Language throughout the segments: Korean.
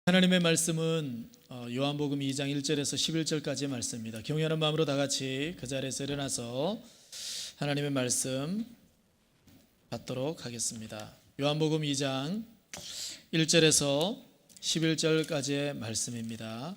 하나님의 말씀은 요한복음 2장 1절에서 11절까지의 말씀입니다. 경외하는 마음으로 다 같이 그 자리에서 일어나서 하나님의 말씀 받도록 하겠습니다. 요한복음 2장 1절에서 11절까지의 말씀입니다.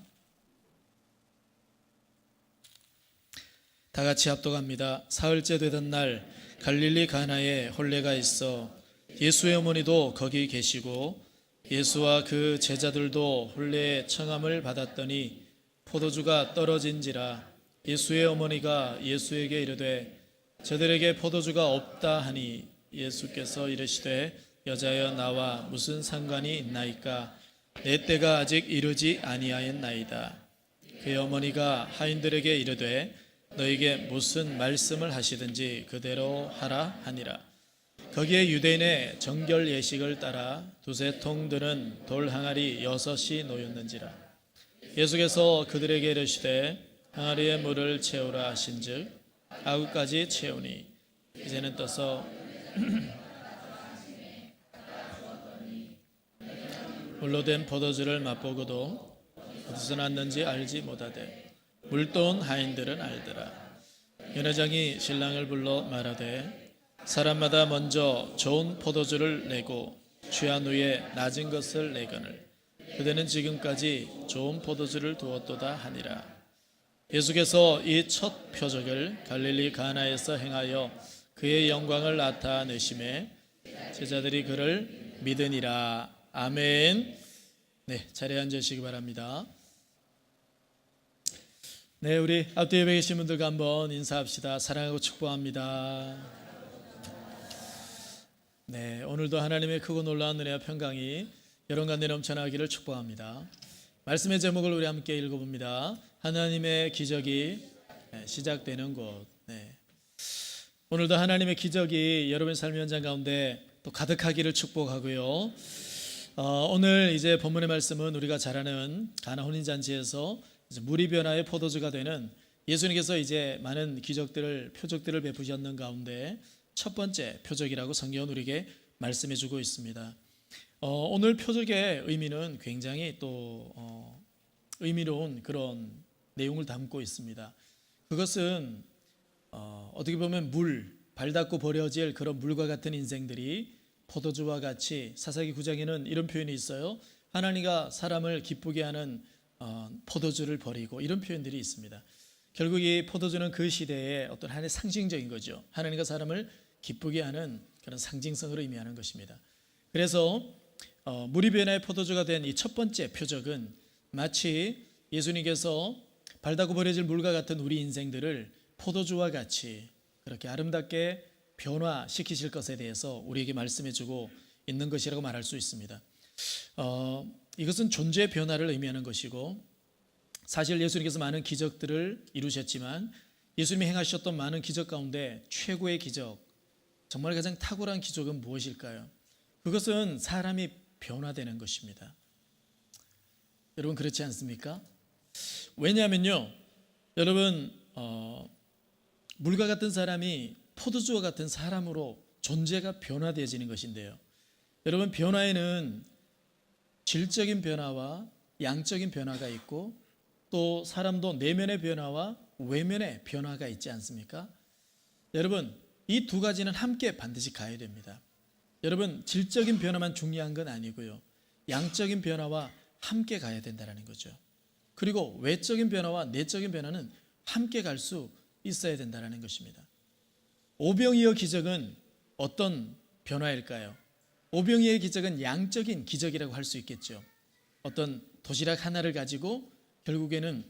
다 같이 합독합니다. 사흘째 되던 날 갈릴리 가나에 혼례가 있어 예수의 어머니도 거기 계시고 예수와 그 제자들도 혼례의 청함을 받았더니 포도주가 떨어진지라. 예수의 어머니가 예수에게 이르되 저들에게 포도주가 없다 하니 예수께서 이르시되 여자여 나와 무슨 상관이 있나이까? 내 때가 아직 이르지 아니하였나이다. 그의 어머니가 하인들에게 이르되 너에게 무슨 말씀을 하시든지 그대로 하라 하니라. 거기에 유대인의 정결 예식을 따라 두세 통 드는 돌 항아리 6이 놓였는지라. 예수께서 그들에게 이르시되 항아리에 물을 채우라 하신즉 아구까지 채우니 이제는 떠서 물로 된 포도주를 맛보고도 어디서 났는지 알지 못하되 물돈 하인들은 알더라. 연회장이 신랑을 불러 말하되 사람마다 먼저 좋은 포도주를 내고 취한 후에 낮은 것을 내거늘 그대는 지금까지 좋은 포도주를 두었도다 하니라. 예수께서 이 첫 표적을 갈릴리 가나에서 행하여 그의 영광을 나타내심에 제자들이 그를 믿으니라. 아멘. 네, 자리에 앉으시기 바랍니다. 네, 우리 앞뒤 예배 계신 분들과 한번 인사합시다. 사랑하고 축복합니다. 네, 오늘도 하나님의 크고 놀라운 은혜와 평강이 여러분 가운데 넘쳐나기를 축복합니다. 말씀의 제목을 우리 함께 읽어봅니다. 하나님의 기적이 시작되는 곳. 네. 오늘도 하나님의 기적이 여러분의 삶의 현장 가운데 또 가득하기를 축복하고요. 오늘 이제 본문의 말씀은 우리가 잘 아는 가나 혼인잔치에서 물이 변화의 포도주가 되는 예수님께서 이제 많은 기적들을 표적들을 베푸셨는 가운데 첫 번째 표적이라고 성경은 우리에게 말씀해 주고 있습니다. 오늘 표적의 의미는 굉장히 또 의미로운 그런 내용을 담고 있습니다. 그것은 어떻게 보면 발 닿고 버려질 그런 물과 같은 인생들이 포도주와 같이 사사기 9장에는 이런 표현이 있어요. 하나님과 사람을 기쁘게 하는 포도주를 버리고 이런 표현들이 있습니다. 결국 이 포도주는 그 시대의 어떤 하나의 상징적인 거죠. 하나님과 사람을 기쁘게 하는 그런 상징성으로 의미하는 것입니다. 그래서 물이 변화의 포도주가 된 이 첫 번째 표적은 마치 예수님께서 발다고 버려질 물과 같은 우리 인생들을 포도주와 같이 그렇게 아름답게 변화시키실 것에 대해서 우리에게 말씀해주고 있는 것이라고 말할 수 있습니다. 이것은 존재의 변화를 의미하는 것이고 사실 예수님께서 많은 기적들을 이루셨지만 예수님이 행하셨던 많은 기적 가운데 최고의 기적, 정말 가장 탁월한 기적은 무엇일까요? 그것은 사람이 변화되는 것입니다. 여러분 그렇지 않습니까? 왜냐하면요, 여러분 물과 같은 사람이 포도주와 같은 사람으로 존재가 변화되어지는 것인데요. 여러분 변화에는 질적인 변화와 양적인 변화가 있고 또 사람도 내면의 변화와 외면의 변화가 있지 않습니까? 여러분 이 두 가지는 함께 반드시 가야 됩니다. 여러분 질적인 변화만 중요한 건 아니고요. 양적인 변화와 함께 가야 된다는 거죠. 그리고 외적인 변화와 내적인 변화는 함께 갈 수 있어야 된다는 것입니다. 오병이어 기적은 어떤 변화일까요? 오병이어의 기적은 양적인 기적이라고 할 수 있겠죠. 어떤 도시락 하나를 가지고 결국에는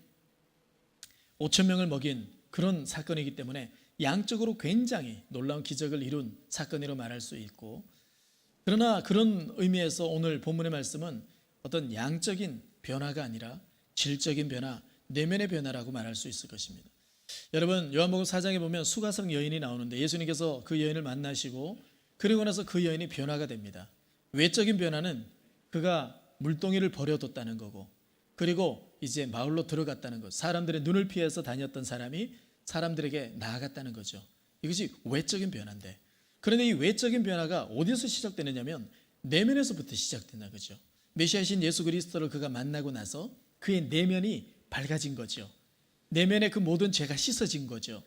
5천 명을 먹인 그런 사건이기 때문에 양적으로 굉장히 놀라운 기적을 이룬 사건이라고 말할 수 있고, 그러나 그런 의미에서 오늘 본문의 말씀은 어떤 양적인 변화가 아니라 질적인 변화, 내면의 변화라고 말할 수 있을 것입니다. 여러분 요한복음 4장에 보면 수가성 여인이 나오는데 예수님께서 그 여인을 만나시고 그리고 나서 그 여인이 변화가 됩니다. 외적인 변화는 그가 물동이를 버려뒀다는 거고, 그리고 이제 마을로 들어갔다는 것, 사람들의 눈을 피해서 다녔던 사람이 사람들에게 나아갔다는 거죠. 이것이 외적인 변화인데, 그런데 이 외적인 변화가 어디서 시작되느냐면 내면에서부터 시작된다 그죠. 메시아신 예수 그리스도를 그가 만나고 나서 그의 내면이 밝아진 거죠. 내면의 그 모든 죄가 씻어진 거죠.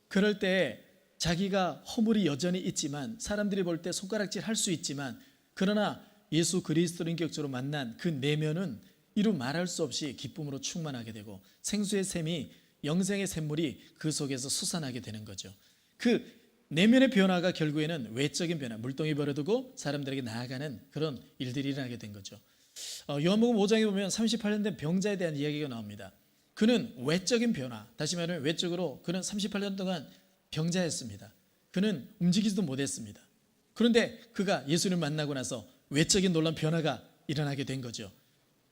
그럴 때 자기가 허물이 여전히 있지만, 사람들이 볼 때 손가락질 할 수 있지만, 그러나 예수 그리스도를 인격적으로 만난 그 내면은 이루 말할 수 없이 기쁨으로 충만하게 되고, 생수의 샘이, 영생의 샘물이 그 속에서 솟아나게 되는 거죠. 그 내면의 변화가 결국에는 외적인 변화, 물동이 버려두고 사람들에게 나아가는 그런 일들이 일어나게 된 거죠. 요한복음 5장에 보면 38년 된 병자에 대한 이야기가 나옵니다. 그는 외적인 변화, 다시 말하면 외적으로 그는 38년 동안 병자였습니다. 그는 움직이지도 못했습니다. 그런데 그가 예수님을 만나고 나서 외적인 놀라운 변화가 일어나게 된 거죠.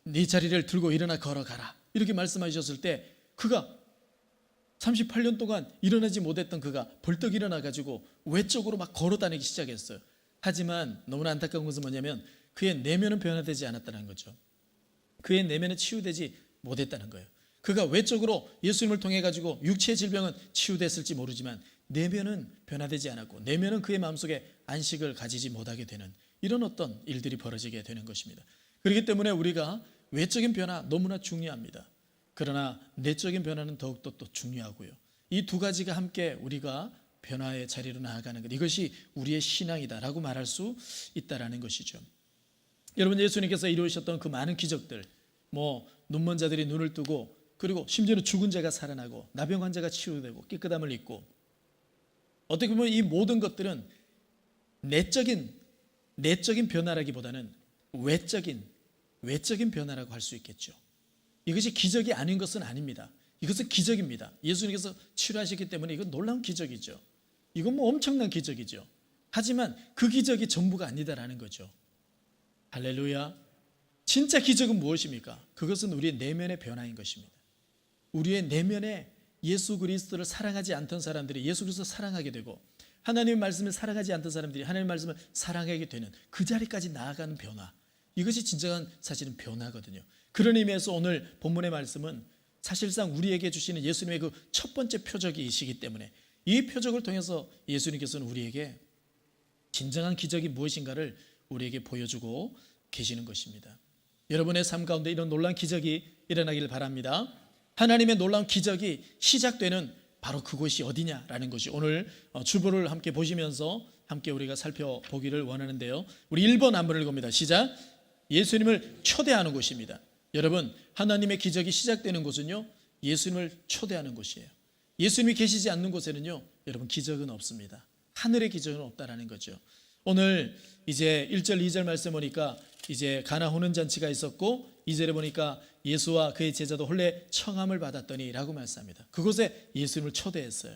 네 자리를 들고 일어나 걸어가라, 이렇게 말씀하셨을 때 그가 38년 동안 일어나지 못했던 그가 벌떡 일어나 가지고 외적으로 막 걸어 다니기 시작했어요. 하지만 너무나 안타까운 것은 뭐냐면 그의 내면은 변화되지 않았다는 거죠. 그의 내면은 치유되지 못했다는 거예요. 그가 외적으로 예수님을 통해 가지고 육체의 질병은 치유됐을지 모르지만 내면은 변화되지 않았고, 내면은 그의 마음속에 안식을 가지지 못하게 되는 이런 어떤 일들이 벌어지게 되는 것입니다. 그렇기 때문에 우리가 외적인 변화 너무나 중요합니다. 그러나 내적인 변화는 더욱더 또 중요하고요. 이 두 가지가 함께 우리가 변화의 자리로 나아가는 것, 이것이 우리의 신앙이다라고 말할 수 있다라는 것이죠. 여러분, 예수님께서 이루셨던 그 많은 기적들, 눈먼 자들이 눈을 뜨고, 그리고 심지어는 죽은 자가 살아나고, 나병 환자가 치유되고, 깨끗함을 입고, 어떻게 보면 이 모든 것들은 내적인 변화라기보다는 외적인 변화라고 할 수 있겠죠. 이것이 기적이 아닌 것은 아닙니다. 이것은 기적입니다. 예수님께서 치료하셨기 때문에 이건 놀라운 기적이죠. 이건 엄청난 기적이죠. 하지만 그 기적이 전부가 아니다라는 거죠. 할렐루야. 진짜 기적은 무엇입니까? 그것은 우리의 내면의 변화인 것입니다. 우리의 내면에 예수 그리스도를 사랑하지 않던 사람들이 예수 그리스도를 사랑하게 되고, 하나님의 말씀을 사랑하지 않던 사람들이 하나님의 말씀을 사랑하게 되는 그 자리까지 나아가는 변화, 이것이 진정한 사실은 변화거든요. 그런 의미에서 오늘 본문의 말씀은 사실상 우리에게 주시는 예수님의 그 첫 번째 표적이시기 때문에, 이 표적을 통해서 예수님께서는 우리에게 진정한 기적이 무엇인가를 우리에게 보여주고 계시는 것입니다. 여러분의 삶 가운데 이런 놀라운 기적이 일어나기를 바랍니다. 하나님의 놀라운 기적이 시작되는 바로 그곳이 어디냐라는 것이 오늘 주보를 함께 보시면서 함께 우리가 살펴보기를 원하는데요. 우리 1번 한번 읽어봅니다. 시작. 예수님을 초대하는 곳입니다. 여러분, 하나님의 기적이 시작되는 곳은요, 예수님을 초대하는 곳이에요. 예수님이 계시지 않는 곳에는요, 여러분, 기적은 없습니다. 하늘의 기적은 없다라는 거죠. 오늘 이제 1절 2절 말씀 보니까 이제 가나 혼인 잔치가 있었고, 2절에 보니까 예수와 그의 제자도 혼례 청함을 받았더니 라고 말씀합니다. 그곳에 예수님을 초대했어요.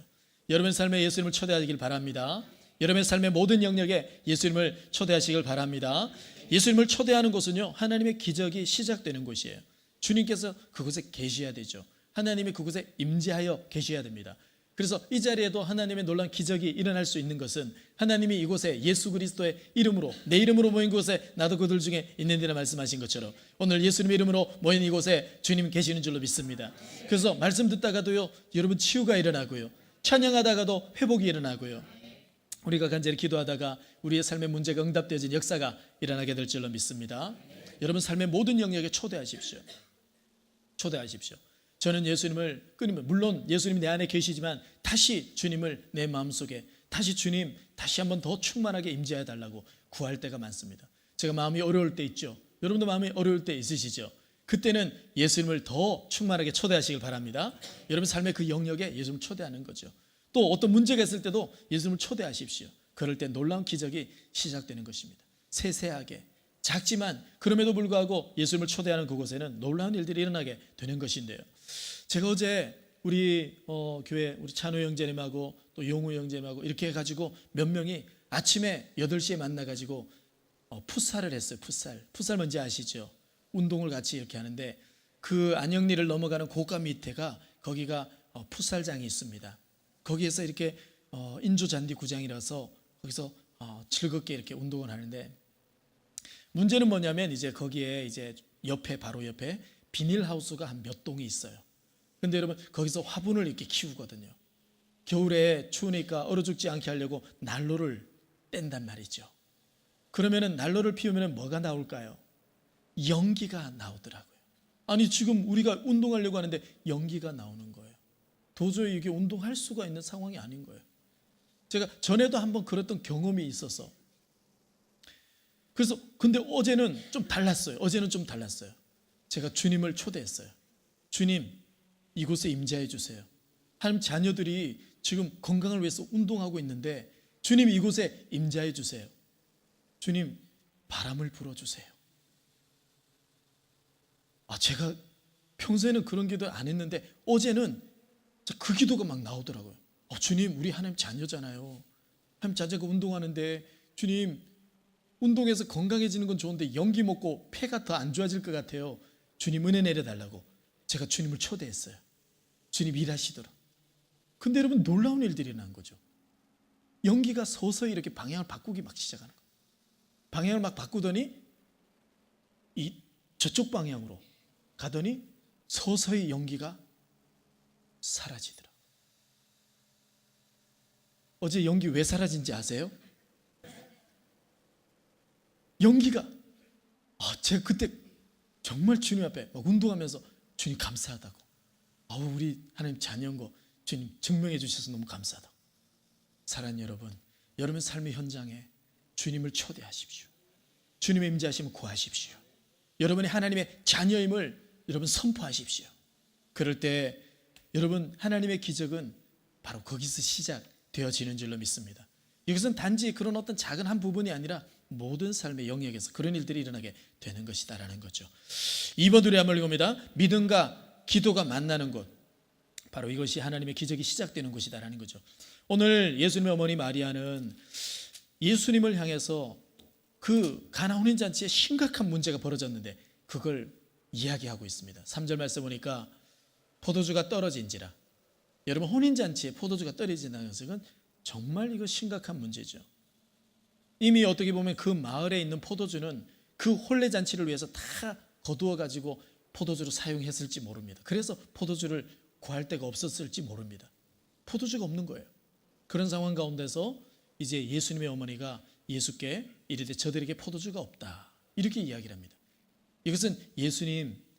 여러분의 삶에 예수님을 초대하시길 바랍니다. 여러분의 삶의 모든 영역에 예수님을 초대하시길 바랍니다. 예수님을 초대하는 곳은요, 하나님의 기적이 시작되는 곳이에요. 주님께서 그곳에 계셔야 되죠. 하나님이 그곳에 임재하여 계셔야 됩니다. 그래서 이 자리에도 하나님의 놀라운 기적이 일어날 수 있는 것은 하나님이 이곳에 예수 그리스도의 이름으로, 내 이름으로 모인 곳에 나도 그들 중에 있는지라 말씀하신 것처럼 오늘 예수님의 이름으로 모인 이곳에 주님 계시는 줄로 믿습니다. 그래서 말씀 듣다가도요, 여러분 치유가 일어나고요, 찬양하다가도 회복이 일어나고요, 우리가 간절히 기도하다가 우리의 삶의 문제가 응답되어진 역사가 일어나게 될 줄로 믿습니다. 여러분 삶의 모든 영역에 초대하십시오. 초대하십시오. 저는 예수님을 끊이면, 물론 예수님이 내 안에 계시지만 다시 주님을 내 마음속에 다시 주님 다시 한번 더 충만하게 임재해 달라고 구할 때가 많습니다. 제가 마음이 어려울 때 있죠. 여러분도 마음이 어려울 때 있으시죠. 그때는 예수님을 더 충만하게 초대하시길 바랍니다. 여러분 삶의 그 영역에 예수님을 초대하는 거죠. 또 어떤 문제가 있을 때도 예수님을 초대하십시오. 그럴 때 놀라운 기적이 시작되는 것입니다. 세세하게 작지만 그럼에도 불구하고 예수님을 초대하는 그곳에는 놀라운 일들이 일어나게 되는 것인데요. 제가 어제 우리 교회 우리 찬호 형제님하고 또 용우 형제님하고 이렇게 해가지고 몇 명이 아침에 8시에 만나가지고 풋살을 했어요. 풋살 뭔지 아시죠? 운동을 같이 이렇게 하는데 그 안영리를 넘어가는 고가 밑에가 거기가 풋살장이 있습니다. 거기에서 이렇게 인조잔디 구장이라서 거기서 즐겁게 이렇게 운동을 하는데, 문제는 뭐냐면 이제 거기에 이제 바로 옆에 비닐하우스가 한 몇 동이 있어요. 근데 여러분 거기서 화분을 이렇게 키우거든요. 겨울에 추우니까 얼어 죽지 않게 하려고 난로를 뗀단 말이죠. 그러면은 난로를 피우면 뭐가 나올까요? 연기가 나오더라고요. 아니 지금 우리가 운동하려고 하는데 연기가 나오는 거예요. 도저히 이게 운동할 수가 있는 상황이 아닌 거예요. 제가 전에도 한번 그랬던 경험이 있어서, 그래서 근데 어제는 좀 달랐어요. 제가 주님을 초대했어요. 주님, 이곳에 임재해 주세요. 하나님, 자녀들이 지금 건강을 위해서 운동하고 있는데 주님, 이곳에 임재해 주세요. 주님, 바람을 불어주세요. 제가 평소에는 그런 기도 안 했는데 어제는 그 기도가 막 나오더라고요. 주님, 우리 하나님 자녀잖아요. 하나님 자녀가 운동하는데, 주님, 운동해서 건강해지는 건 좋은데 연기 먹고 폐가 더 안 좋아질 것 같아요. 주님, 은혜 내려달라고 제가 주님을 초대했어요. 주님 일하시도록. 근데 여러분, 놀라운 일들이 난 거죠. 연기가 서서히 이렇게 방향을 바꾸기 막 시작하는 거예요. 방향을 막 바꾸더니 저쪽 방향으로 가더니 서서히 연기가 사라지더라. 어제 연기 왜 사라진지 아세요? 연기가, 제가 그때 정말 주님 앞에 막 운동하면서 주님 감사하다고, 우리 하나님 자녀인 거 주님 증명해 주셔서 너무 감사하다고. 사랑하는 여러분, 여러분 삶의 현장에 주님을 초대하십시오. 주님의 임재하심을 구하십시오. 여러분이 하나님의 자녀임을 여러분 선포하십시오. 그럴 때 여러분, 하나님의 기적은 바로 거기서 시작되어지는 줄로 믿습니다. 이것은 단지 그런 어떤 작은 한 부분이 아니라 모든 삶의 영역에서 그런 일들이 일어나게 되는 것이다라는 거죠. 2번 우리 한번 읽어봅니다. 믿음과 기도가 만나는 곳, 바로 이것이 하나님의 기적이 시작되는 곳이다라는 거죠. 오늘 예수님의 어머니 마리아는 예수님을 향해서 그 가나 혼인잔치에 심각한 문제가 벌어졌는데 그걸 이야기하고 있습니다. 3절 말씀 보니까 포도주가 떨어진지라. 여러분, 혼인잔치에 포도주가 떨어진다는 것은 정말 이거 심각한 문제죠. 이미 어떻게 보면 그 마을에 있는 포도주는 그 혼례잔치를 위해서 다 거두어 가지고 포도주로 사용했을지 모릅니다. 그래서 포도주를 구할 데가 없었을지 모릅니다. 포도주가 없는 거예요. 그런 상황 가운데서 이제 예수님의 어머니가 예수께 이르되 저들에게 포도주가 없다, 이렇게 이야기를 합니다. 이것은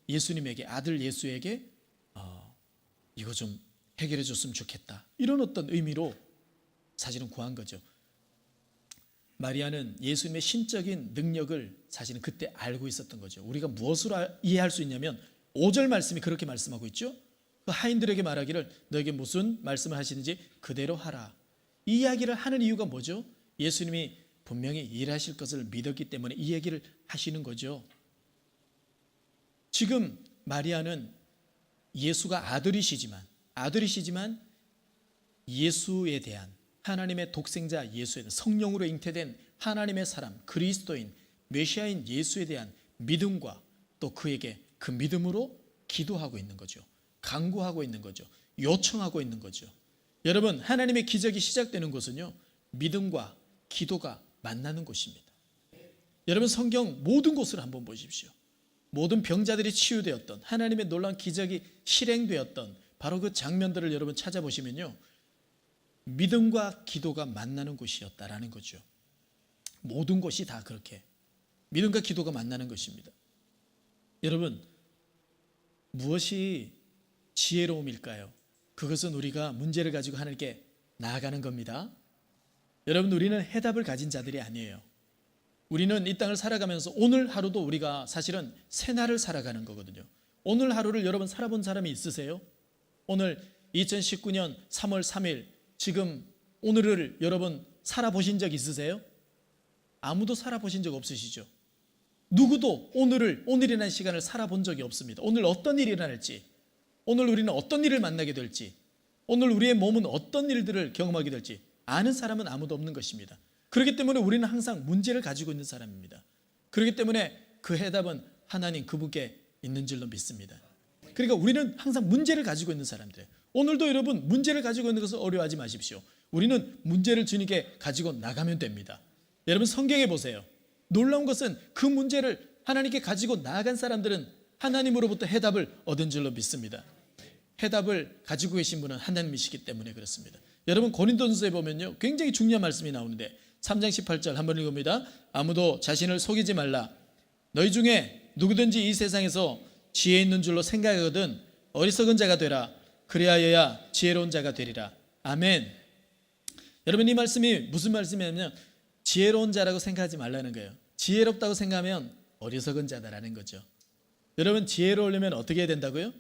예수님에게, 아들 예수에게 이거 좀 해결해 줬으면 좋겠다, 이런 어떤 의미로 사실은 구한 거죠. 마리아는 예수님의 신적인 능력을 사실은 그때 알고 있었던 거죠. 우리가 무엇으로 이해할 수 있냐면 5절 말씀이 그렇게 말씀하고 있죠. 그 하인들에게 말하기를 너에게 무슨 말씀을 하시는지 그대로 하라. 이 이야기를 하는 이유가 뭐죠? 예수님이 분명히 일하실 것을 믿었기 때문에 이 얘기를 하시는 거죠. 지금 마리아는 예수가 아들이시지만 예수에 대한, 하나님의 독생자 예수에 대한, 성령으로 잉태된 하나님의 사람, 그리스도인, 메시아인 예수에 대한 믿음과 또 그에게 그 믿음으로 기도하고 있는 거죠. 간구하고 있는 거죠. 요청하고 있는 거죠. 여러분, 하나님의 기적이 시작되는 곳은요, 믿음과 기도가 만나는 곳입니다. 여러분, 성경 모든 곳을 한번 보십시오. 모든 병자들이 치유되었던, 하나님의 놀라운 기적이 실행되었던 바로 그 장면들을 여러분 찾아보시면요, 믿음과 기도가 만나는 곳이었다라는 거죠. 모든 곳이 다 그렇게 믿음과 기도가 만나는 것입니다. 여러분, 무엇이 지혜로움일까요? 그것은 우리가 문제를 가지고 하나님께 나아가는 겁니다. 여러분, 우리는 해답을 가진 자들이 아니에요. 우리는 이 땅을 살아가면서 오늘 하루도 우리가 사실은 새날을 살아가는 거거든요. 오늘 하루를 여러분 살아본 사람이 있으세요? 오늘 2019년 3월 3일 지금 오늘을 여러분 살아보신 적 있으세요? 아무도 살아보신 적 없으시죠? 누구도 오늘이라는 시간을 살아본 적이 없습니다. 오늘 어떤 일이 일어날지, 오늘 우리는 어떤 일을 만나게 될지, 오늘 우리의 몸은 어떤 일들을 경험하게 될지 아는 사람은 아무도 없는 것입니다. 그렇기 때문에 우리는 항상 문제를 가지고 있는 사람입니다. 그렇기 때문에 그 해답은 하나님 그분께 있는 줄로 믿습니다. 그러니까 우리는 항상 문제를 가지고 있는 사람들이에요. 오늘도 여러분 문제를 가지고 있는 것을 어려워하지 마십시오. 우리는 문제를 주님께 가지고 나가면 됩니다. 여러분, 성경에 보세요. 놀라운 것은 그 문제를 하나님께 가지고 나아간 사람들은 하나님으로부터 해답을 얻은 줄로 믿습니다. 해답을 가지고 계신 분은 하나님이시기 때문에 그렇습니다. 여러분, 고린도전서에 보면요, 굉장히 중요한 말씀이 나오는데 3장 18절 한번 읽어봅니다. 아무도 자신을 속이지 말라. 너희 중에 누구든지 이 세상에서 지혜 있는 줄로 생각하거든 어리석은 자가 되라. 그리하여야 지혜로운 자가 되리라. 아멘. 여러분, 이 말씀이 무슨 말씀이냐면 지혜로운 자라고 생각하지 말라는 거예요. 지혜롭다고 생각하면 어리석은 자다라는 거죠. 여러분, 지혜로우려면 어떻게 해야 된다고요?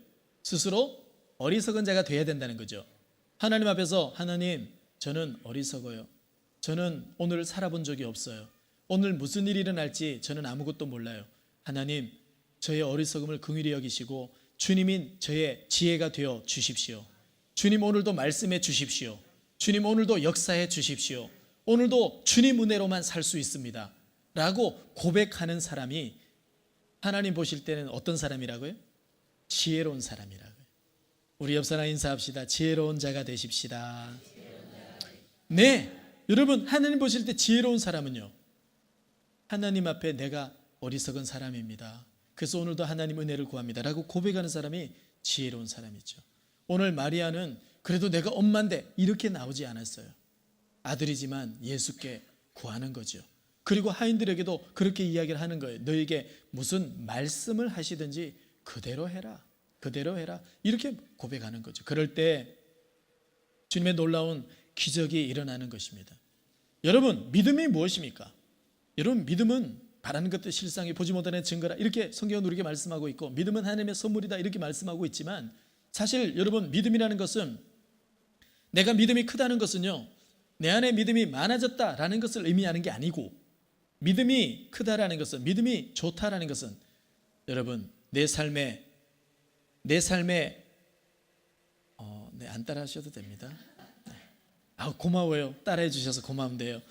스스로 어리석은 자가 돼야 된다는 거죠. 하나님 앞에서 하나님, 저는 어리석어요. 저는 오늘 살아본 적이 없어요. 오늘 무슨 일이 일어날지 저는 아무것도 몰라요. 하나님, 저의 어리석음을 긍휼히 여기시고 주님인 저의 지혜가 되어 주십시오. 주님, 오늘도 말씀해 주십시오. 주님, 오늘도 역사해 주십시오. 오늘도 주님 은혜로만 살 수 있습니다 라고 고백하는 사람이 하나님 보실 때는 어떤 사람이라고요? 지혜로운 사람이라고요. 우리 옆 사람 인사합시다. 지혜로운 자가 되십시다. 네, 여러분, 하나님 보실 때 지혜로운 사람은요, 하나님 앞에 내가 어리석은 사람입니다. 그래서 오늘도 하나님 은혜를 구합니다 라고 고백하는 사람이 지혜로운 사람이죠. 오늘 마리아는 그래도 내가 엄마인데 이렇게 나오지 않았어요. 아들이지만 예수께 구하는 거죠. 그리고 하인들에게도 그렇게 이야기를 하는 거예요. 너에게 무슨 말씀을 하시든지 그대로 해라. 그대로 해라. 이렇게 고백하는 거죠. 그럴 때 주님의 놀라운 기적이 일어나는 것입니다. 여러분, 믿음이 무엇입니까? 여러분, 믿음은 바라는 것들 실상이 보지 못하는 증거라, 이렇게 성경은 우리에게 말씀하고 있고, 믿음은 하나님의 선물이다 이렇게 말씀하고 있지만, 사실 여러분, 믿음이라는 것은, 내가 믿음이 크다는 것은요, 내 안에 믿음이 많아졌다라는 것을 의미하는 게 아니고, 믿음이 크다라는 것은, 믿음이 좋다라는 것은, 여러분, 내 삶에 안 따라 하셔도 됩니다. 고마워요. 따라해 주셔서 고마운데요.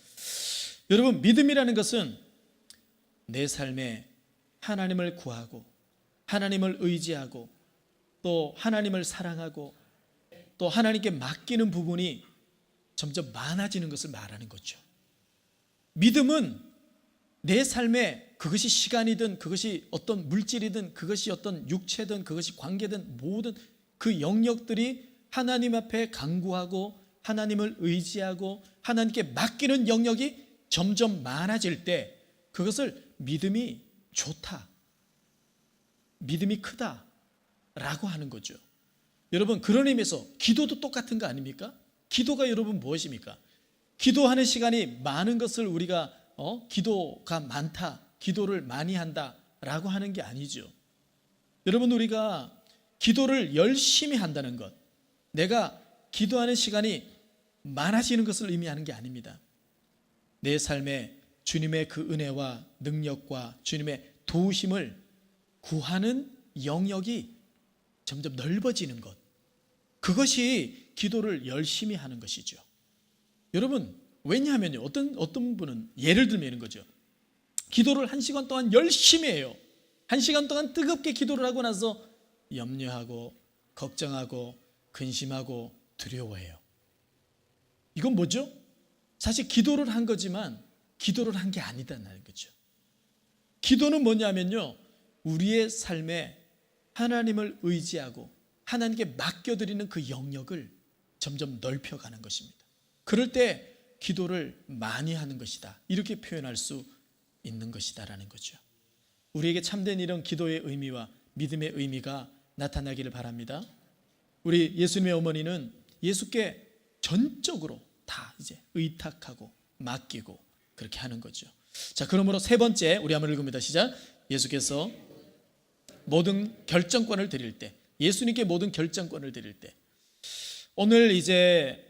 여러분, 믿음이라는 것은 내 삶에 하나님을 구하고 하나님을 의지하고 또 하나님을 사랑하고 또 하나님께 맡기는 부분이 점점 많아지는 것을 말하는 거죠. 믿음은 내 삶에 그것이 시간이든 그것이 어떤 물질이든 그것이 어떤 육체든 그것이 관계든 모든 그 영역들이 하나님 앞에 간구하고 하나님을 의지하고 하나님께 맡기는 영역이 점점 많아질 때 그것을 믿음이 좋다, 믿음이 크다 라고 하는 거죠. 여러분, 그런 의미에서 기도도 똑같은 거 아닙니까? 기도가 여러분 무엇입니까? 기도하는 시간이 많은 것을 우리가 기도가 많다, 기도를 많이 한다 라고 하는 게 아니죠. 여러분, 우리가 기도를 열심히 한다는 것, 내가 기도하는 시간이 많아지는 것을 의미하는 게 아닙니다. 내 삶에 주님의 그 은혜와 능력과 주님의 도우심을 구하는 영역이 점점 넓어지는 것, 그것이 기도를 열심히 하는 것이죠. 여러분, 왜냐하면요, 어떤 분은 예를 들면 이런 거죠. 기도를 1시간 동안 열심히 해요. 1시간 동안 뜨겁게 기도를 하고 나서 염려하고 걱정하고 근심하고 두려워해요. 이건 뭐죠? 사실 기도를 한 거지만 기도를 한 게 아니다는 거죠. 기도는 뭐냐면요, 우리의 삶에 하나님을 의지하고 하나님께 맡겨드리는 그 영역을 점점 넓혀가는 것입니다. 그럴 때 기도를 많이 하는 것이다, 이렇게 표현할 수 있는 것이다라는 거죠. 우리에게 참된 이런 기도의 의미와 믿음의 의미가 나타나기를 바랍니다. 우리 예수님의 어머니는 예수께 전적으로 다 이제 의탁하고 맡기고 그렇게 하는 거죠. 자, 그러므로 세 번째 우리 한번 읽습니다. 시작. 예수께서 모든 결정권을 드릴 때, 예수님께 모든 결정권을 드릴 때, 오늘 이제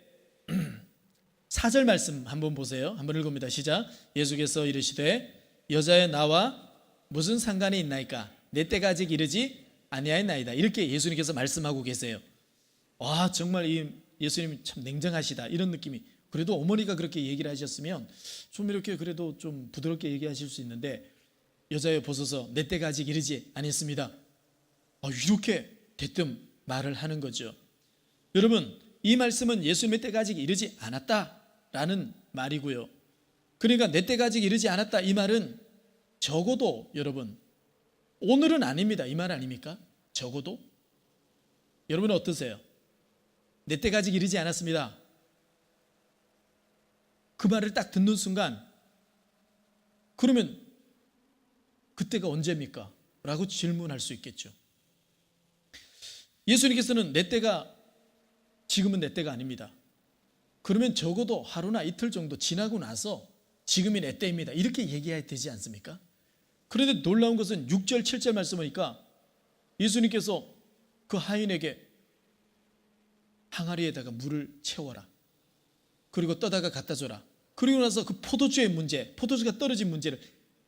4절 말씀 한번 보세요. 한번 읽습니다. 시작. 예수께서 이르시되 여자의 나와 무슨 상관이 있나이까? 내 때가 아직 이르지 아니하였나이다. 이렇게 예수님께서 말씀하고 계세요. 와, 정말 이 예수님 참 냉정하시다, 이런 느낌이. 그래도 어머니가 그렇게 얘기를 하셨으면 좀 이렇게 그래도 좀 부드럽게 얘기하실 수 있는데, 여자여 보소서 내 때가 아직 이르지 아니했습니다, 이렇게 대뜸 말을 하는 거죠. 여러분, 이 말씀은 예수님의 때가 아직 이르지 않았다라는 말이고요. 그러니까 내 때가 아직 이르지 않았다, 이 말은 적어도 여러분 오늘은 아닙니다, 이 말 아닙니까? 적어도 여러분은 어떠세요? 내 때가 아직 이르지 않았습니다, 그 말을 딱 듣는 순간, 그러면 그때가 언제입니까? 라고 질문할 수 있겠죠. 예수님께서는 내 때가 지금은 내 때가 아닙니다. 그러면 적어도 하루나 이틀 정도 지나고 나서 지금이 내 때입니다, 이렇게 얘기해야 되지 않습니까? 그런데 놀라운 것은 6절 7절 말씀 보니까 예수님께서 그 하인에게 항아리에다가 물을 채워라, 그리고 떠다가 갖다 줘라, 그리고 나서 그 포도주의 문제, 포도주가 떨어진 문제를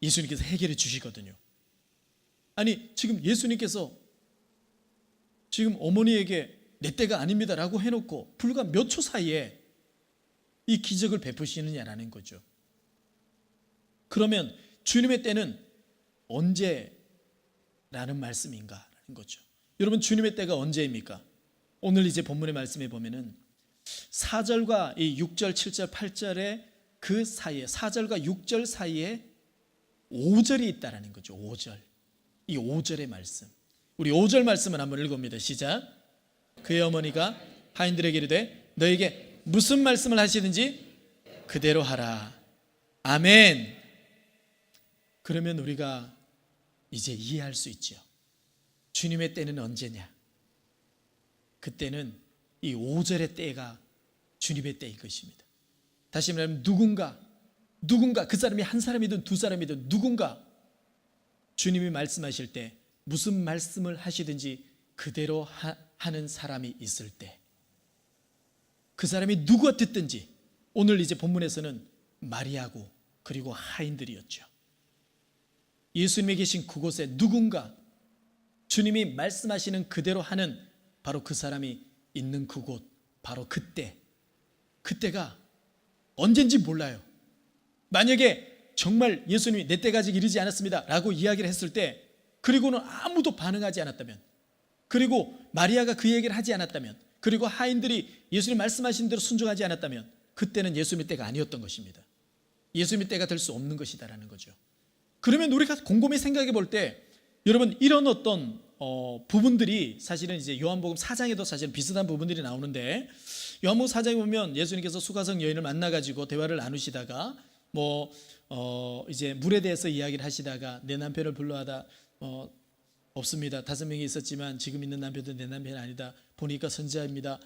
예수님께서 해결해 주시거든요. 아니, 지금 예수님께서 지금 어머니에게 내 때가 아닙니다 라고 해놓고 불과 몇 초 사이에 이 기적을 베푸시느냐라는 거죠. 그러면 주님의 때는 언제라는 말씀인가라는 거죠. 여러분, 주님의 때가 언제입니까? 오늘 이제 본문의 말씀에 보면은 4절과 이 6절 7절 8절의 그 사이에, 4절과 6절 사이에 5절이 있다라는 거죠. 5절. 이 5절의 말씀, 우리 5절 말씀을 한번 읽어봅니다. 시작. 그의 어머니가 하인들에게 이르되 너에게 무슨 말씀을 하시든지 그대로 하라. 아멘. 그러면 우리가 이제 이해할 수 있죠. 주님의 때는 언제냐? 그때는 이 5절의 때가 주님의 때인 것입니다. 다시 말하면 누군가 그 사람이 한 사람이든 두 사람이든 누군가 주님이 말씀하실 때 무슨 말씀을 하시든지 그대로 하는 사람이 있을 때, 그 사람이 누구가 듣든지, 오늘 이제 본문에서는 마리아고 그리고 하인들이었죠. 예수님이 계신 그곳에 누군가 주님이 말씀하시는 그대로 하는 바로 그 사람이 있는 그곳, 바로 그때가 언젠지 몰라요. 만약에 정말 예수님이 내 때가 아직 이르지 않았습니다 라고 이야기를 했을 때, 그리고는 아무도 반응하지 않았다면, 그리고 마리아가 그 얘기를 하지 않았다면, 그리고 하인들이 예수님 말씀하신 대로 순종하지 않았다면, 그때는 예수님의 때가 아니었던 것입니다. 예수님의 때가 될 수 없는 것이다라는 거죠. 그러면 우리가 곰곰이 생각해 볼 때, 여러분, 이런 어떤 부분들이 사실은 이제 요한복음 4장에도 사실은 비슷한 부분들이 나오는데, 요한복음 4장에 보면 예수님께서 수가성 여인을 만나가지고 대화를 나누시다가 이제 물에 대해서 이야기를 하시다가 내 남편을 불러하다 없습니다. 5명이 있었지만 지금 있는 남편은 내 남편이 아니다. 보니까 선지자입니다.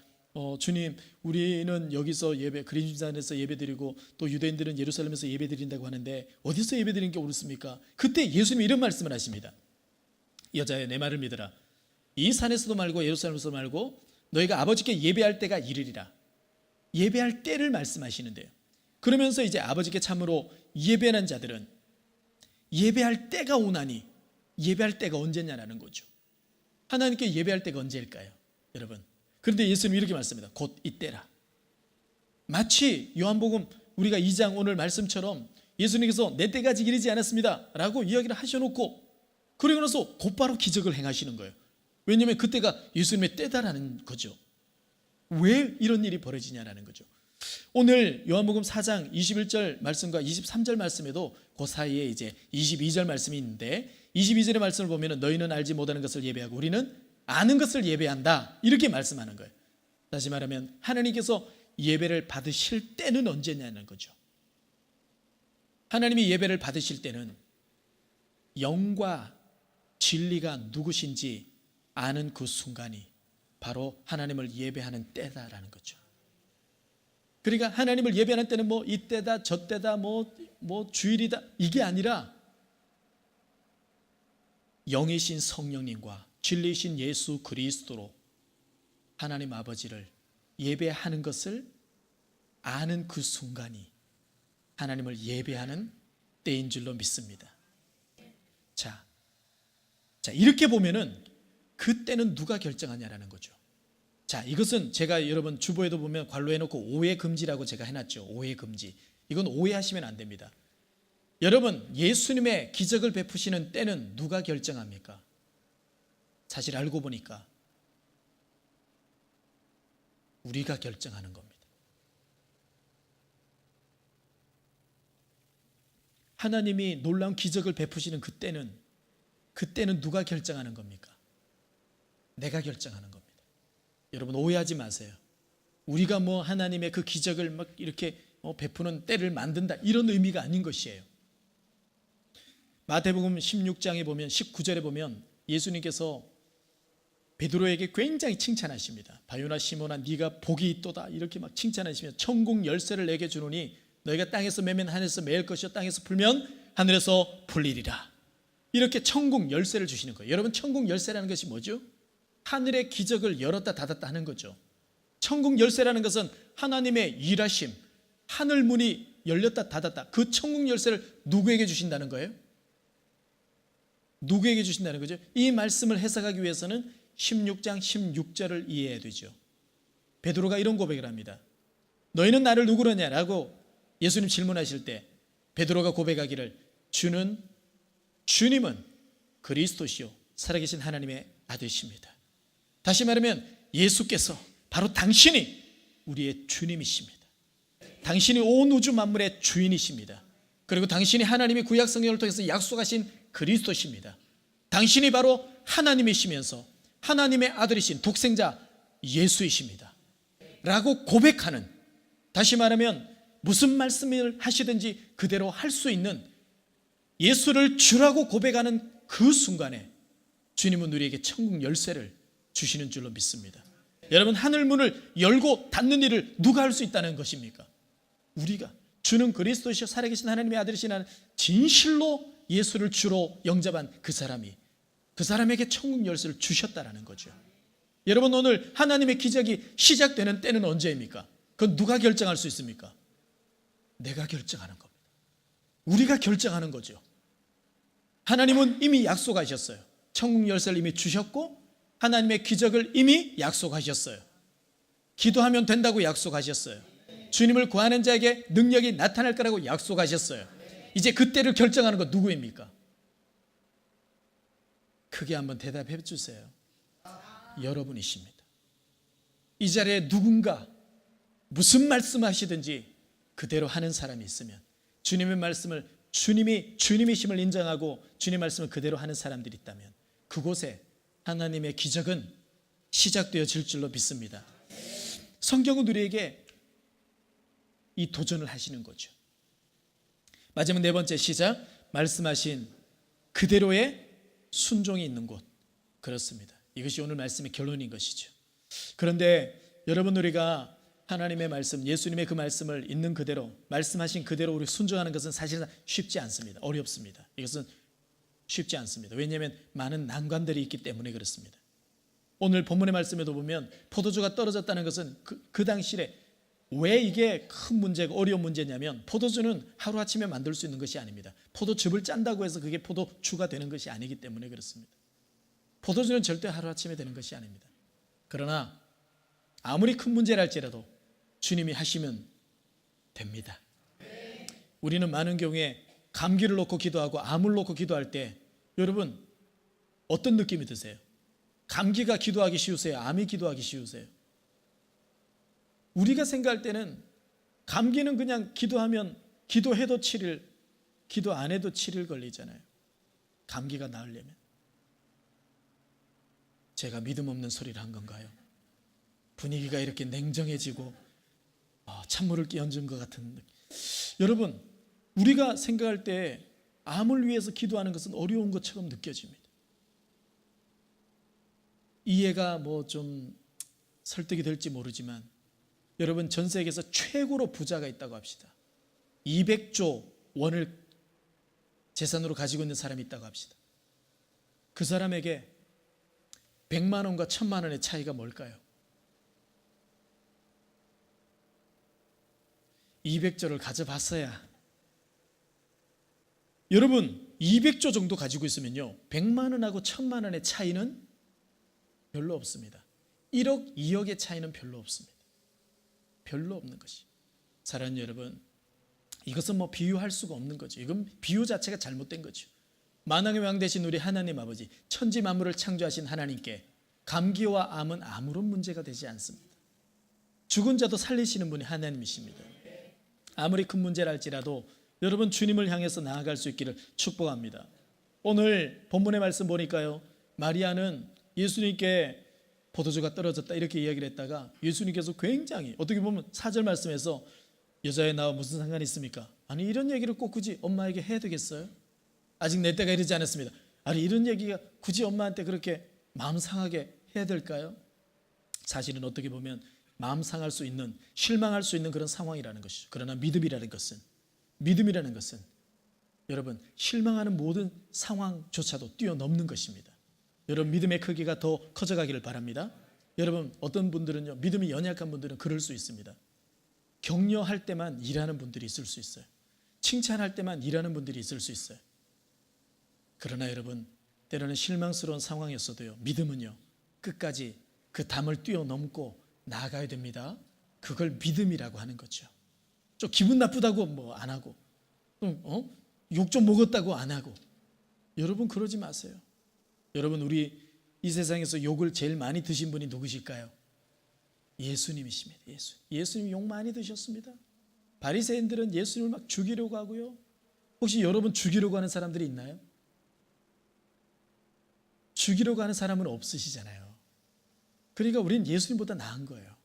주님, 우리는 여기서 그린산에서 예배드리고 또 유대인들은 예루살렘에서 예배드린다고 하는데 어디서 예배드리는 게 옳습니까? 그때 예수님이 이런 말씀을 하십니다. 여자여, 내 말을 믿어라. 이 산에서도 말고 예루살렘에서도 말고 너희가 아버지께 예배할 때가 이르리라. 예배할 때를 말씀하시는데요. 그러면서 이제 아버지께 참으로 예배하는 자들은 예배할 때가 오나니, 예배할 때가 언제냐라는 거죠. 하나님께 예배할 때가 언제일까요, 여러분? 그런데 예수님이 이렇게 말씀합니다. 곧 이때라. 마치 요한복음 우리가 2장 오늘 말씀처럼 예수님께서 내 때가 아직 이르지 않았습니다 라고 이야기를 하셔놓고 그리고 나서 곧바로 기적을 행하시는 거예요. 왜냐하면 그때가 예수님의 때다라는 거죠. 왜 이런 일이 벌어지냐라는 거죠. 오늘 요한복음 4장 21절 말씀과 23절 말씀에도 그 사이에 이제 22절 말씀이 있는데, 22절의 말씀을 보면 너희는 알지 못하는 것을 예배하고 우리는 아는 것을 예배한다, 이렇게 말씀하는 거예요. 다시 말하면 하나님께서 예배를 받으실 때는 언제냐는 거죠. 하나님이 예배를 받으실 때는 영과 진리가 누구신지 아는 그 순간이 바로 하나님을 예배하는 때다라는 거죠. 그러니까 하나님을 예배하는 때는 뭐 이때다 저때다 뭐 주일이다, 이게 아니라 영이신 성령님과 진리이신 예수 그리스도로 하나님 아버지를 예배하는 것을 아는 그 순간이 하나님을 예배하는 때인 줄로 믿습니다. 자, 이렇게 보면은 그때는 누가 결정하냐라는 거죠. 자, 이것은 제가 여러분 주보에도 보면 관로해놓고 오해 금지라고 제가 해놨죠. 오해 금지. 이건 오해하시면 안 됩니다. 여러분, 예수님의 기적을 베푸시는 때는 누가 결정합니까? 사실 알고 보니까 우리가 결정하는 겁니다. 하나님이 놀라운 기적을 베푸시는 그때는 누가 결정하는 겁니까? 내가 결정하는 겁니다. 여러분, 오해하지 마세요. 우리가 뭐 하나님의 그 기적을 막 이렇게 베푸는 때를 만든다, 이런 의미가 아닌 것이에요. 마태복음 16장에 보면 19절에 보면 예수님께서 베드로에게 굉장히 칭찬하십니다. 바요나 시몬아 네가 복이 있도다 이렇게 막 칭찬하시며 천국 열쇠를 내게 주노니 너희가 땅에서 매면 하늘에서 매일 것이요 땅에서 풀면 하늘에서 풀리리라. 이렇게 천국 열쇠를 주시는 거예요. 여러분, 천국 열쇠라는 것이 뭐죠? 하늘의 기적을 열었다 닫았다 하는 거죠. 천국 열쇠라는 것은 하나님의 일하심, 하늘 문이 열렸다 닫았다, 그 천국 열쇠를 누구에게 주신다는 거예요? 누구에게 주신다는 거죠? 이 말씀을 해석하기 위해서는 16장 16절을 이해해야 되죠. 베드로가 이런 고백을 합니다. 너희는 나를 누구로 하냐라고 예수님 질문하실 때 베드로가 고백하기를 주님은 그리스도시요 살아계신 하나님의 아들이십니다. 다시 말하면 예수께서 바로 당신이 우리의 주님이십니다. 당신이 온 우주 만물의 주인이십니다. 그리고 당신이 하나님이 구약 성경을 통해서 약속하신 그리스도십니다. 당신이 바로 하나님이시면서 하나님의 아들이신 독생자 예수이십니다 라고 고백하는, 다시 말하면 무슨 말씀을 하시든지 그대로 할 수 있는 예수를 주라고 고백하는 그 순간에 주님은 우리에게 천국 열쇠를 주시는 줄로 믿습니다. 여러분, 하늘문을 열고 닫는 일을 누가 할 수 있다는 것입니까? 우리가. 주는 그리스도시요 살아계신 하나님의 아들이시라는 진실로 예수를 주로 영접한 그 사람에게 천국 열쇠를 주셨다라는 거죠. 여러분, 오늘 하나님의 기적이 시작되는 때는 언제입니까? 그건 누가 결정할 수 있습니까? 내가 결정하는 겁니다. 우리가 결정하는 거죠. 하나님은 이미 약속하셨어요. 천국 열쇠를 이미 주셨고 하나님의 기적을 이미 약속하셨어요. 기도하면 된다고 약속하셨어요. 주님을 구하는 자에게 능력이 나타날 거라고 약속하셨어요. 이제 그때를 결정하는 건 누구입니까? 크게 한번 대답해 주세요. 여러분이십니다. 이 자리에 누군가 무슨 말씀하시든지 그대로 하는 사람이 있으면, 주님의 말씀을 주님이 주님이심을 인정하고 주님의 말씀을 그대로 하는 사람들이 있다면 그곳에 하나님의 기적은 시작되어질 줄로 믿습니다. 성경은 우리에게 이 도전을 하시는 거죠. 마지막 네 번째 시작, 말씀하신 그대로의 순종이 있는 곳. 그렇습니다. 이것이 오늘 말씀의 결론인 것이죠. 그런데 여러분, 우리가 하나님의 말씀, 예수님의 그 말씀을 있는 그대로, 말씀하신 그대로 우리 순종하는 것은 사실상 쉽지 않습니다. 어렵습니다. 이것은 쉽지 않습니다. 왜냐하면 많은 난관들이 있기 때문에 그렇습니다. 오늘 본문의 말씀에도 보면 포도주가 떨어졌다는 것은 그 당시에 왜 이게 큰 문제가 어려운 문제냐면, 포도주는 하루아침에 만들 수 있는 것이 아닙니다. 포도즙을 짠다고 해서 그게 포도주가 되는 것이 아니기 때문에 그렇습니다. 포도주는 절대 하루아침에 되는 것이 아닙니다. 그러나 아무리 큰 문제랄지라도 주님이 하시면 됩니다. 우리는 많은 경우에 감기를 놓고 기도하고 암을 놓고 기도할 때 여러분 어떤 느낌이 드세요? 감기가 기도하기 쉬우세요? 암이 기도하기 쉬우세요? 우리가 생각할 때는 감기는 그냥 기도하면, 기도해도 7일, 기도 안 해도 7일 걸리잖아요. 감기가 나으려면. 제가 믿음 없는 소리를 한 건가요? 분위기가 이렇게 냉정해지고 찬물을 끼얹은 것 같은 느낌. 여러분, 우리가 생각할 때 암을 위해서 기도하는 것은 어려운 것처럼 느껴집니다. 이해가 좀 설득이 될지 모르지만, 여러분, 전 세계에서 최고로 부자가 있다고 합시다. 200조 원을 재산으로 가지고 있는 사람이 있다고 합시다. 그 사람에게 100만 원과 1000만 원의 차이가 뭘까요? 200조를 가져봤어야. 여러분, 200조 정도 가지고 있으면요, 100만 원하고 1000만 원의 차이는 별로 없습니다. 1억, 2억의 차이는 별로 없습니다. 별로 없는 것이. 사랑하는 여러분, 이것은 비유할 수가 없는 거죠. 이건 비유 자체가 잘못된 거죠. 만왕의 왕 되신 우리 하나님 아버지, 천지 만물을 창조하신 하나님께 감기와 암은 아무런 문제가 되지 않습니다. 죽은 자도 살리시는 분이 하나님이십니다. 아무리 큰 문제랄지라도 여러분, 주님을 향해서 나아갈 수 있기를 축복합니다. 오늘 본문의 말씀 보니까요, 마리아는 예수님께 포도주가 떨어졌다 이렇게 이야기를 했다가 예수님께서 굉장히, 어떻게 보면 4절 말씀에서 여자애 나와 무슨 상관이 있습니까? 아니, 이런 얘기를 꼭 굳이 엄마에게 해야 되겠어요? 아직 내 때가 이르지 않았습니다. 아니, 이런 얘기가 굳이 엄마한테 그렇게 마음 상하게 해야 될까요? 사실은 어떻게 보면 마음 상할 수 있는, 실망할 수 있는 그런 상황이라는 것이죠. 그러나 믿음이라는 것은 여러분, 실망하는 모든 상황조차도 뛰어넘는 것입니다. 여러분, 믿음의 크기가 더 커져가기를 바랍니다. 여러분, 어떤 분들은요, 믿음이 연약한 분들은 그럴 수 있습니다. 격려할 때만 일하는 분들이 있을 수 있어요. 칭찬할 때만 일하는 분들이 있을 수 있어요. 그러나 여러분, 때로는 실망스러운 상황이었어도요, 믿음은요, 끝까지 그 담을 뛰어넘고 나아가야 됩니다. 그걸 믿음이라고 하는 거죠. 좀 기분 나쁘다고 뭐 안 하고, 욕 좀 먹었다고 안 하고, 여러분 그러지 마세요. 여러분, 우리 이 세상에서 욕을 제일 많이 드신 분이 누구실까요? 예수님이십니다. 예수님 욕 많이 드셨습니다. 바리새인들은 예수님을 막 죽이려고 하고요. 혹시 여러분 죽이려고 하는 사람들이 있나요? 죽이려고 하는 사람은 없으시잖아요. 그러니까 우리는 예수님보다 나은 거예요.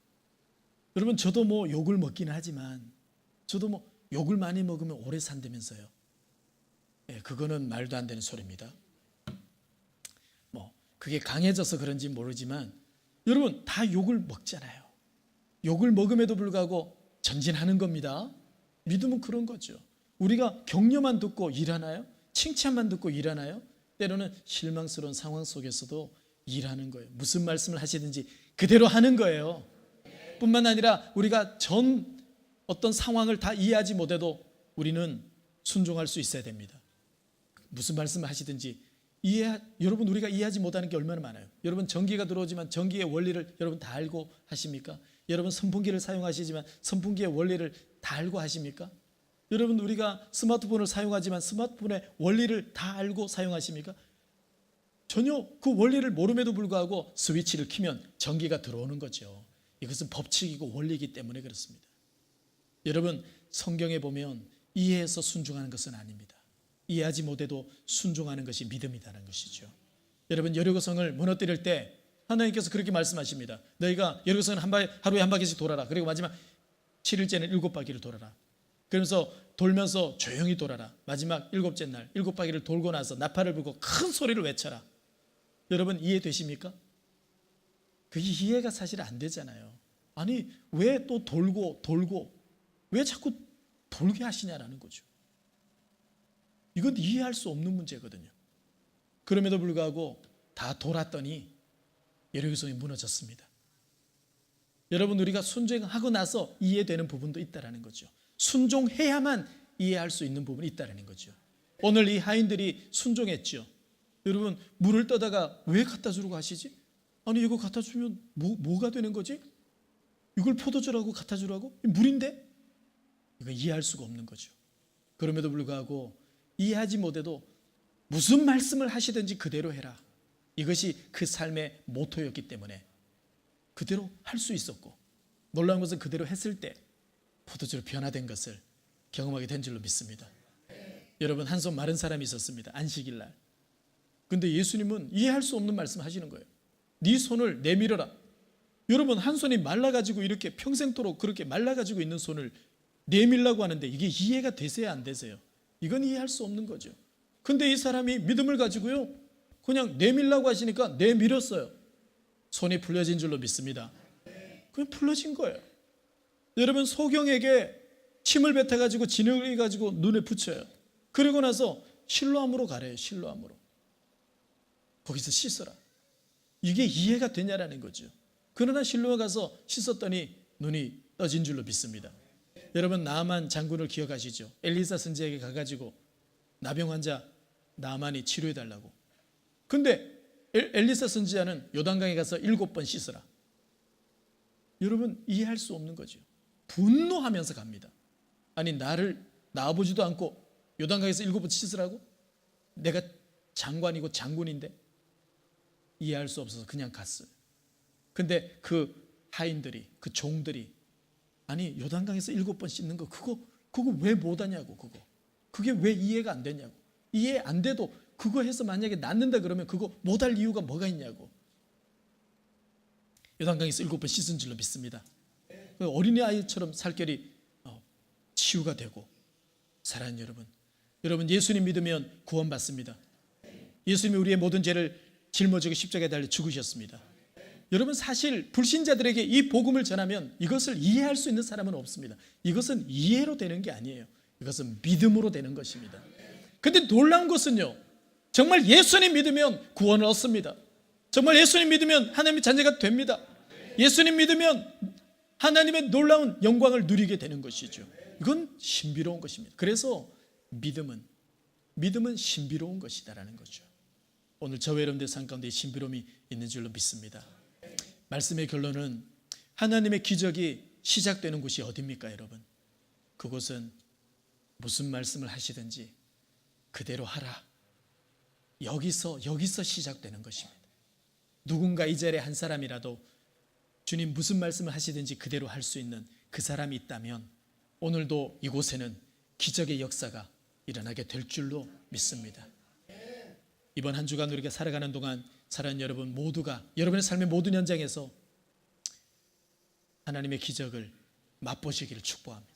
여러분, 저도 뭐 욕을 먹기는 하지만, 저도 뭐 욕을 많이 먹으면 오래 산다면서요. 그거는 말도 안 되는 소리입니다. 뭐 그게 강해져서 그런지 모르지만 여러분, 다 욕을 먹잖아요. 욕을 먹음에도 불구하고 전진하는 겁니다. 믿음은 그런 거죠. 우리가 격려만 듣고 일하나요? 칭찬만 듣고 일하나요? 때로는 실망스러운 상황 속에서도 일하는 거예요. 무슨 말씀을 하시든지 그대로 하는 거예요. 뿐만 아니라 우리가 전 어떤 상황을 다 이해하지 못해도 우리는 순종할 수 있어야 됩니다. 무슨 말씀을 하시든지 여러분, 우리가 이해하지 못하는 게 얼마나 많아요. 여러분, 전기가 들어오지만 전기의 원리를 여러분 다 알고 하십니까? 여러분, 선풍기를 사용하시지만 선풍기의 원리를 다 알고 하십니까? 여러분, 우리가 스마트폰을 사용하지만 스마트폰의 원리를 다 알고 사용하십니까? 전혀 그 원리를 모름에도 불구하고 스위치를 켜면 전기가 들어오는 거죠. 이것은 법칙이고 원리이기 때문에 그렇습니다. 여러분, 성경에 보면 이해해서 순종하는 것은 아닙니다. 이해하지 못해도 순종하는 것이 믿음이라는 것이죠. 여러분, 여리고성을 무너뜨릴 때 하나님께서 그렇게 말씀하십니다. 너희가 여리고성을 하루에 한 바퀴씩 돌아라. 그리고 마지막 7일째는 7바퀴를 돌아라. 그러면서 돌면서 조용히 돌아라. 마지막 7째 날 7바퀴를 돌고 나서 나팔을 불고 큰 소리를 외쳐라. 여러분, 이해되십니까? 그게 이해가 사실 안 되잖아요. 아니, 왜 또 돌고 왜 자꾸 돌게 하시냐라는 거죠. 이건 이해할 수 없는 문제거든요. 그럼에도 불구하고 다 돌았더니 여리고성이 무너졌습니다. 여러분, 우리가 순종하고 나서 이해되는 부분도 있다라는 거죠. 순종해야만 이해할 수 있는 부분이 있다라는 거죠. 오늘 이 하인들이 순종했죠. 여러분, 물을 떠다가 왜 갖다 주려고 하시지? 아니, 이거 갖다 주면 뭐가 되는 거지? 이걸 포도주라고 갖다 주라고? 물인데? 이거 이해할 수가 없는 거죠. 그럼에도 불구하고 이해하지 못해도 무슨 말씀을 하시든지 그대로 해라. 이것이 그 삶의 모토였기 때문에 그대로 할 수 있었고, 놀라운 것은 그대로 했을 때 포도주로 변화된 것을 경험하게 된 줄로 믿습니다. 여러분, 한 손 마른 사람이 있었습니다. 안식일 날. 근데 예수님은 이해할 수 없는 말씀 하시는 거예요. 네 손을 내밀어라. 여러분, 한 손이 말라가지고 이렇게 평생토록 그렇게 말라가지고 있는 손을 내밀라고 하는데 이게 이해가 되세요, 안 되세요? 이건 이해할 수 없는 거죠. 근데 이 사람이 믿음을 가지고요, 그냥 내밀라고 하시니까 내밀었어요. 손이 풀려진 줄로 믿습니다. 그냥 풀려진 거예요. 여러분, 소경에게 침을 뱉어가지고 진흙을 가지고 눈에 붙여요. 그리고 나서 실로암으로 가래요. 실로암으로. 거기서 씻어라. 이게 이해가 되냐라는 거죠. 그러나 실로암에 가서 씻었더니 눈이 떠진 줄로 믿습니다. 여러분, 나아만 장군을 기억하시죠? 엘리사 선지자에게 가가지고 나병 환자 나아만이 치료해달라고. 근데 엘리사 선지자는 요단강에 가서 7번 씻어라. 여러분, 이해할 수 없는 거죠. 분노하면서 갑니다. 아니, 나를 나아보지도 않고 요단강에서 7번 씻으라고? 내가 장관이고 장군인데? 이해할 수 없어서 그냥 갔어요. 근데 그 하인들이, 그 종들이, 아니, 요단강에서 7번 씻는 거 그거 왜 못하냐고. 그게 왜 이해가 안 되냐고. 이해 안 돼도 그거 해서 만약에 낫는다 그러면 그거 못할 이유가 뭐가 있냐고. 요단강에서 7번 씻은 줄로 믿습니다. 어린아이처럼 살결이 치유가 되고. 사랑하는 여러분, 여러분, 예수님 믿으면 구원받습니다. 예수님이 우리의 모든 죄를 짊어지고 십자가에 달려 죽으셨습니다. 여러분, 사실 불신자들에게 이 복음을 전하면 이것을 이해할 수 있는 사람은 없습니다. 이것은 이해로 되는 게 아니에요. 이것은 믿음으로 되는 것입니다. 근데 놀라운 것은요, 정말 예수님 믿으면 구원을 얻습니다. 정말 예수님 믿으면 하나님의 자녀가 됩니다. 예수님 믿으면 하나님의 놀라운 영광을 누리게 되는 것이죠. 이건 신비로운 것입니다. 그래서 믿음은 신비로운 것이다라는 거죠. 오늘 저와 여러분들 삶 가운데 신비로움이 있는 줄로 믿습니다. 말씀의 결론은 하나님의 기적이 시작되는 곳이 어디입니까, 여러분? 그곳은 무슨 말씀을 하시든지 그대로 하라. 여기서 시작되는 것입니다. 누군가 이 자리에 한 사람이라도 주님 무슨 말씀을 하시든지 그대로 할 수 있는 그 사람이 있다면 오늘도 이곳에는 기적의 역사가 일어나게 될 줄로 믿습니다. 이번 한 주간 우리가 살아가는 동안 사랑하는 여러분 모두가 여러분의 삶의 모든 현장에서 하나님의 기적을 맛보시기를 축복합니다.